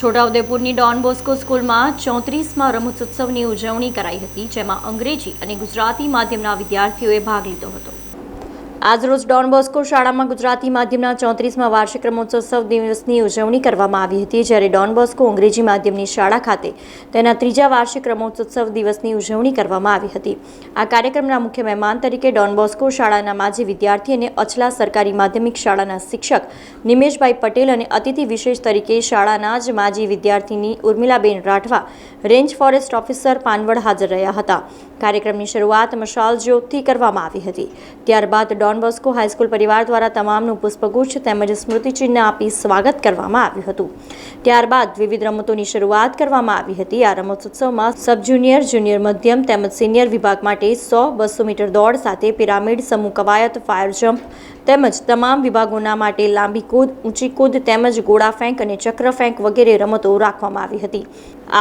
છોટાઉદેપુરની Don Bosco સ્કૂલમાં 34મા રમતોત્સવની ઉજવણી કરાઈ હતી, જેમાં અંગ્રેજી અને ગુજરાતી માધ્યમના વિદ્યાર્થીઓએ ભાગ લીધો હતો। આજરોજ ડોન બોસ્કો શાળામાં ગુજરાતી માધ્યમના 34મા વાર્ષિક રમતોત્સવ દિવસની ઉજવણી કરવામાં આવી હતી, જ્યારે ડોન બોસ્કો અંગ્રેજી માધ્યમની શાળા ખાતે તેના 3જા વાર્ષિક રમતોત્સવ દિવસની ઉજવણી કરવામાં આવી હતી। આ કાર્યક્રમના મુખ્ય મહેમાન તરીકે ડોન બોસ્કો શાળાના માજી વિદ્યાર્થી અને અચલા સરકારી માધ્યમિક શાળાના શિક્ષક નિમેશભાઈ પટેલ અને અતિથિ વિશેષ તરીકે શાળાના જ માજી વિદ્યાર્થીની ઉર્મિલાબેન Rathwa, range forest officer Panvad હાજર રહ્યા હતા। કાર્યક્રમની શરૂઆત મશાલ જ્યોતથી કરવામાં આવી હતી। ત્યારબાદ ડોન બોસ્કો હાઈસ્કૂલ પરિવાર દ્વારા તમામનું પુષ્પગુચ્છ તેમજ સ્મૃતિચિહ્ન આપી સ્વાગત કરવામાં આવ્યું હતું। ત્યારબાદ વિવિધ રમતોની શરૂઆત કરવામાં આવી હતી। આ રમતોત્સવમાં સબ જુનિયર, જુનિયર મધ્યમ તેમજ સિનિયર વિભાગ માટે 100-200 મીટર દોડ સાથે પિરામિડ, સમૂહ કવાયત, ફાયર જમ્પ તેમજ તમામ વિભાગોના માટે લાંબી કૂદ, ઊંચી કૂદ તેમજ ગોળા ફેંક અને ચક્ર ફેંક વગેરે રમતો રાખવામાં આવી હતી।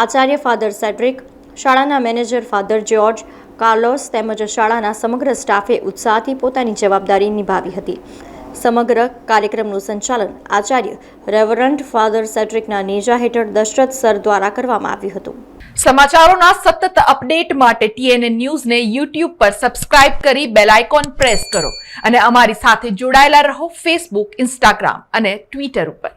આચાર્ય ફાધર સેડ્રિક, શાળાના મેનેજર ફાધર જ્યોર્જ કાર્લોસ તેમજ શાળાના સમગ્ર સ્ટાફે ઉત્સાહથી પોતાની જવાબદારી નિભાવી હતી। સમગ્ર કાર્યક્રમનું સંચાલન આચાર્ય રેવરન્ટ ફાધર સેડ્રિકના નેજા હેઠળ દશરથ સર દ્વારા કરવામાં આવ્યું હતું। સમાચારોના સતત અપડેટ માટે TNN ન્યૂઝને YouTube પર સબસ્ક્રાઇબ કરી બેલ આઇકોન પ્રેસ કરો અને અમારી સાથે જોડાયેલા રહો Facebook, Instagram અને Twitter ઉપર।